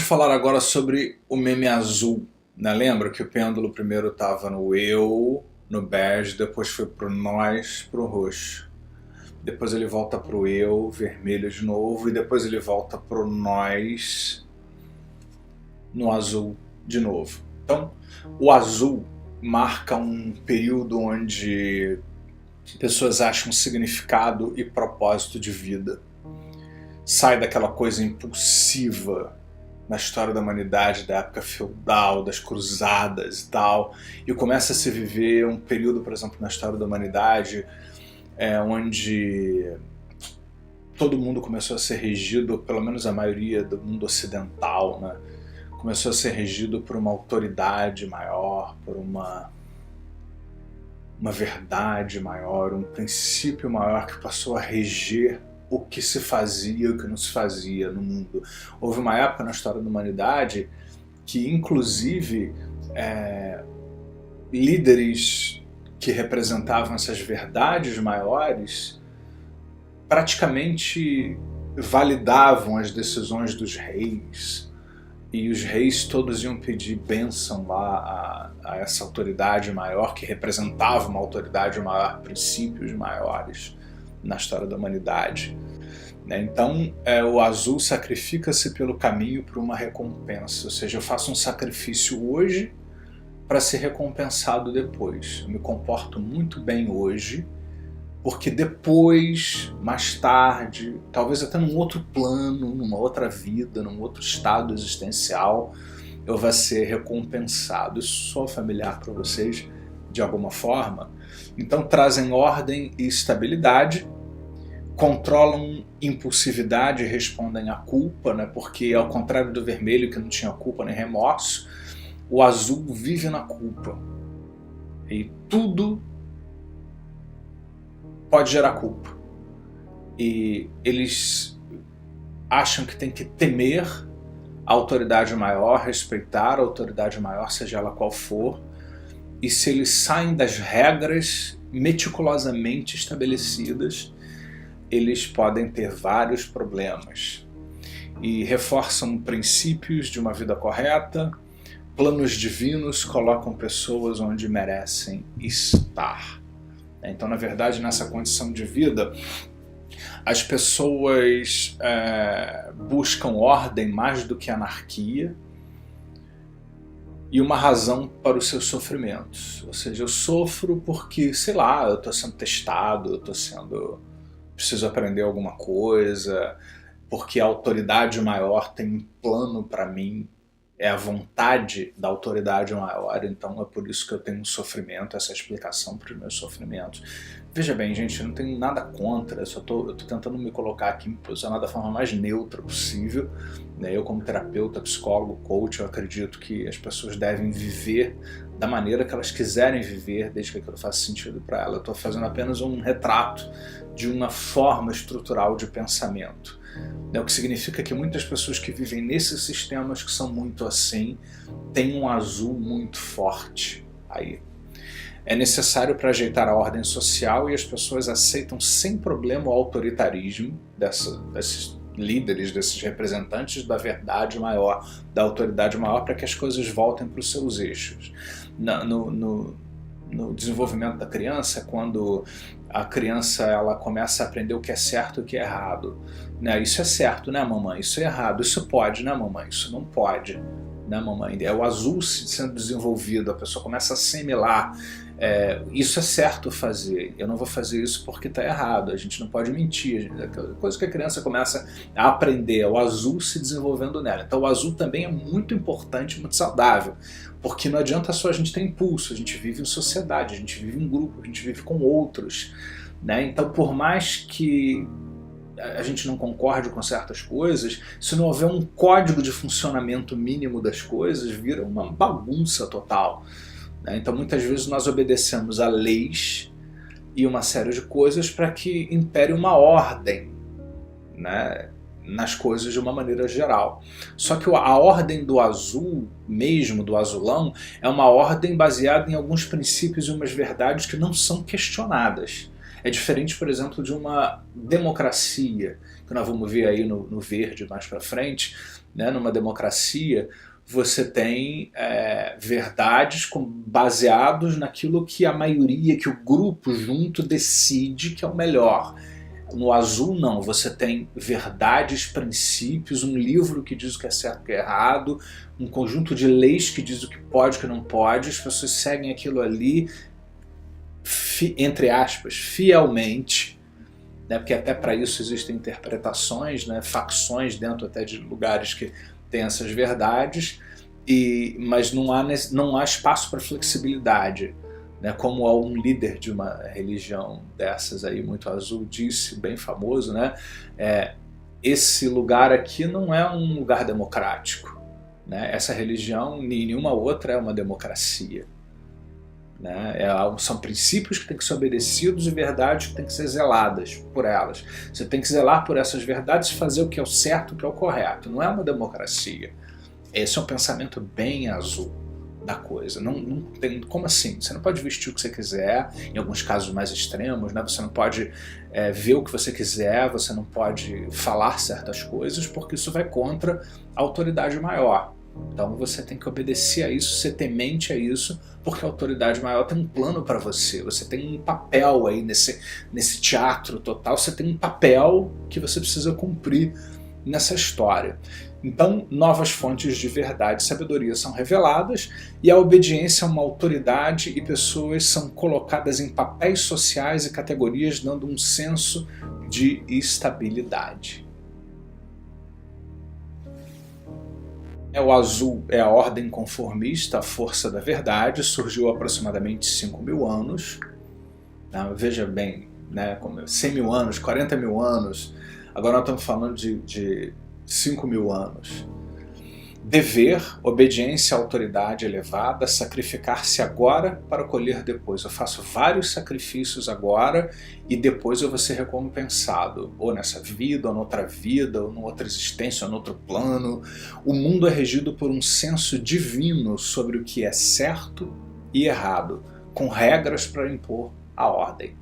falar agora sobre o meme azul, né? Lembra que o pêndulo primeiro estava no eu, no bege, depois foi pro nós, pro roxo. Depois ele volta pro eu, vermelho de novo, e depois ele volta pro nós, no azul de novo. Então, o azul marca um período onde pessoas acham significado e propósito de vida. Sai daquela coisa impulsiva na história da humanidade, da época feudal, das cruzadas e tal, e começa a se viver um período, por exemplo, na história da humanidade, onde todo mundo começou a ser regido, pelo menos a maioria do mundo ocidental, né? Começou a ser regido por uma autoridade maior, por uma verdade maior, um princípio maior que passou a reger o que se fazia e o que não se fazia no mundo. Houve uma época na história da humanidade que, inclusive, líderes que representavam essas verdades maiores praticamente validavam as decisões dos reis, e os reis todos iam pedir bênção lá a essa autoridade maior que representava uma autoridade maior, princípios maiores na história da humanidade. Então o azul sacrifica-se pelo caminho para uma recompensa, ou seja, eu faço um sacrifício hoje para ser recompensado depois. Eu me comporto muito bem hoje, porque depois, mais tarde, talvez até num outro plano, numa outra vida, num outro estado existencial, eu vou ser recompensado. Isso soa familiar para vocês de alguma forma? Então trazem ordem e estabilidade, controlam impulsividade e respondem à culpa, né? Porque ao contrário do vermelho, que não tinha culpa nem remorso, o azul vive na culpa. E tudo pode gerar culpa. E eles acham que tem que temer a autoridade maior, respeitar a autoridade maior, seja ela qual for, e se eles saem das regras meticulosamente estabelecidas, eles podem ter vários problemas. E reforçam princípios de uma vida correta, planos divinos colocam pessoas onde merecem estar. Então, na verdade, nessa condição de vida, as pessoas buscam ordem mais do que anarquia e uma razão para os seus sofrimentos. Ou seja, eu sofro porque, sei lá, eu estou sendo testado, preciso aprender alguma coisa, porque a autoridade maior tem um plano para mim, é a vontade da autoridade maior, então é por isso que eu tenho um sofrimento, essa explicação para os meus sofrimentos. Veja bem, gente, eu não tenho nada contra, eu estou tentando me colocar aqui, me posicionar da forma mais neutra possível. Eu, como terapeuta, psicólogo, coach, eu acredito que as pessoas devem viver da maneira que elas quiserem viver, desde que aquilo faça sentido para elas. Eu estou fazendo apenas um retrato de uma forma estrutural de pensamento. O que significa que muitas pessoas que vivem nesses sistemas que são muito assim, têm um azul muito forte aí. É necessário para ajeitar a ordem social e as pessoas aceitam sem problema o autoritarismo desses líderes, desses representantes da verdade maior, da autoridade maior, para que as coisas voltem para os seus eixos. No desenvolvimento da criança, quando a criança ela começa a aprender o que é certo e o que é errado. Isso é certo, né, mamãe? Isso é errado. Isso pode, né, mamãe? Isso não pode, né, mamãe? É o azul sendo desenvolvido, a pessoa começa a assimilar. Isso é certo fazer, eu não vou fazer isso porque está errado, a gente não pode mentir. Aquela coisa que a criança começa a aprender, é o azul se desenvolvendo nela. Então o azul também é muito importante, muito saudável, porque não adianta só a gente ter impulso, a gente vive em sociedade, a gente vive em grupo, a gente vive com outros, né? Então por mais que a gente não concorde com certas coisas, se não houver um código de funcionamento mínimo das coisas, vira uma bagunça total. Então muitas vezes nós obedecemos a leis e uma série de coisas para que impere uma ordem, né, nas coisas de uma maneira geral. Só que a ordem do azul, mesmo do azulão, é uma ordem baseada em alguns princípios e umas verdades que não são questionadas. É diferente, por exemplo, de uma democracia, que nós vamos ver aí no verde mais para frente, né? Numa democracia, você tem verdades baseados naquilo que a maioria, que o grupo junto decide que é o melhor. No azul, não. Você tem verdades, princípios, um livro que diz o que é certo e o que é errado, um conjunto de leis que diz o que pode e o que não pode, as pessoas seguem aquilo ali, entre aspas, fielmente, né? Porque até para isso existem interpretações, né? Facções dentro até de lugares que têm essas verdades, mas não há espaço para flexibilidade. Né, como um líder de uma religião dessas aí, muito azul, disse, bem famoso, né, esse lugar aqui não é um lugar democrático. Né, essa religião, nem nenhuma outra, é uma democracia. Né, são princípios que têm que ser obedecidos e verdades que têm que ser zeladas por elas. Você tem que zelar por essas verdades e fazer o que é o certo, o que é o correto. Não é uma democracia. Esse é um pensamento bem azul da coisa. Não tem, como assim? Você não pode vestir o que você quiser, em alguns casos mais extremos, né? Você não pode ver o que você quiser, você não pode falar certas coisas, porque isso vai contra a autoridade maior. Então você tem que obedecer a isso, ser temente a isso, porque a autoridade maior tem um plano para você. Você tem um papel aí nesse teatro total, você tem um papel que você precisa cumprir nessa história. Então, novas fontes de verdade e sabedoria são reveladas, e a obediência a uma autoridade e pessoas são colocadas em papéis sociais e categorias, dando um senso de estabilidade. O azul é a ordem conformista, a força da verdade, surgiu há aproximadamente 5.000 anos. Veja bem, né, 100 mil anos, 40 mil anos, agora nós estamos falando de 5.000 anos. Dever, obediência à autoridade elevada, sacrificar-se agora para colher depois. Eu faço vários sacrifícios agora e depois eu vou ser recompensado, ou nessa vida, ou noutra vida, ou noutra existência, ou noutro plano. O mundo é regido por um senso divino sobre o que é certo e errado, com regras para impor a ordem.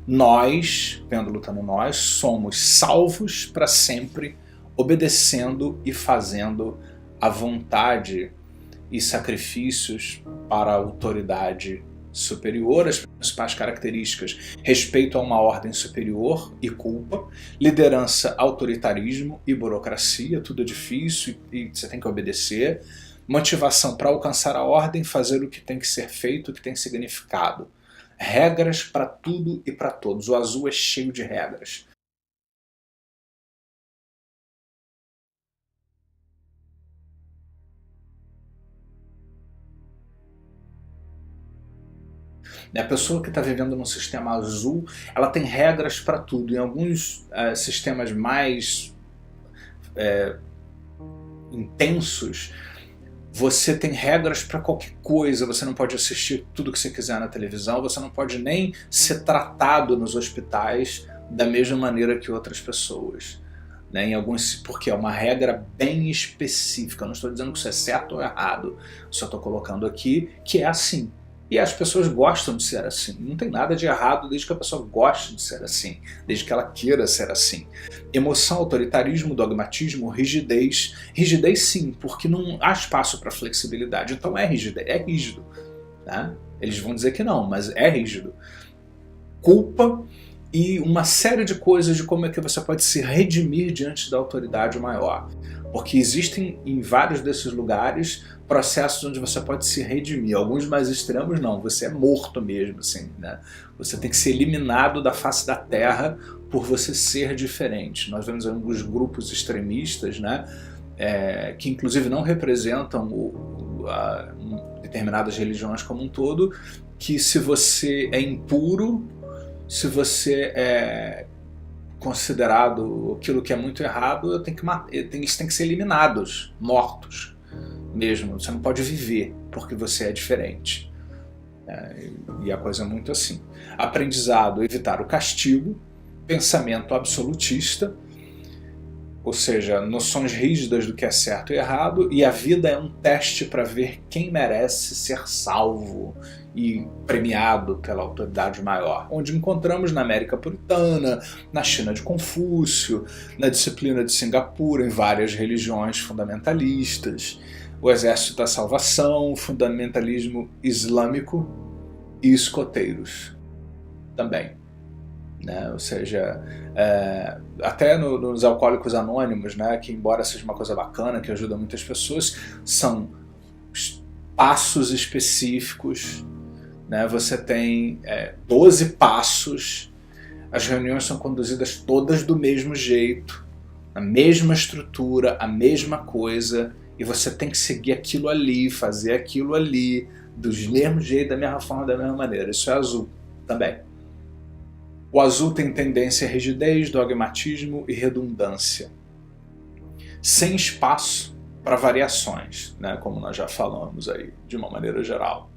Nós, pêndulo está no nós, somos salvos para sempre, obedecendo e fazendo a vontade e sacrifícios para a autoridade superior. As principais características: respeito a uma ordem superior e culpa, liderança, autoritarismo e burocracia, tudo é difícil e você tem que obedecer, motivação para alcançar a ordem, fazer o que tem que ser feito, o que tem significado, regras para tudo e para todos. O azul é cheio de regras. A pessoa que está vivendo num sistema azul, ela tem regras para tudo. Em alguns sistemas mais intensos, você tem regras para qualquer coisa. Você não pode assistir tudo que você quiser na televisão, você não pode nem ser tratado nos hospitais da mesma maneira que outras pessoas. Né, porque é uma regra bem específica. Eu não estou dizendo que isso é certo ou errado, só estou colocando aqui que é assim. E as pessoas gostam de ser assim. Não tem nada de errado desde que a pessoa goste de ser assim, desde que ela queira ser assim. Emoção, autoritarismo, dogmatismo, rigidez. Rigidez sim, porque não há espaço para flexibilidade. Então é rigidez, é rígido. Né? Eles vão dizer que não, mas é rígido. Culpa e uma série de coisas de como é que você pode se redimir diante da autoridade maior. Porque existem em vários desses lugares processos onde você pode se redimir. Alguns mais extremos não, você é morto mesmo, assim, né? Você tem que ser eliminado da face da terra por você ser diferente. Nós vemos alguns grupos extremistas, né, que inclusive não representam determinadas religiões como um todo, que se você é impuro, se você é considerado aquilo que é muito errado, eles têm que ser eliminados, mortos mesmo. Você não pode viver porque você é diferente. E a coisa é muito assim. Aprendizado: evitar o castigo. Pensamento absolutista. ou seja, noções rígidas do que é certo e errado, e a vida é um teste para ver quem merece ser salvo e premiado pela autoridade maior, onde encontramos na América Puritana, na China de Confúcio, na disciplina de Singapura, em várias religiões fundamentalistas, o Exército da Salvação, fundamentalismo islâmico e escoteiros também. Né? Ou seja, até nos Alcoólicos Anônimos, né, que embora seja uma coisa bacana, que ajuda muitas pessoas, são passos específicos, né? Você tem 12 passos, as reuniões são conduzidas todas do mesmo jeito, a mesma estrutura, a mesma coisa, e você tem que seguir aquilo ali, fazer aquilo ali, do mesmo jeito, da mesma forma, da mesma maneira. Isso é azul também. O azul tem tendência à rigidez, dogmatismo e redundância, sem espaço para variações, né, como nós já falamos aí, de uma maneira geral.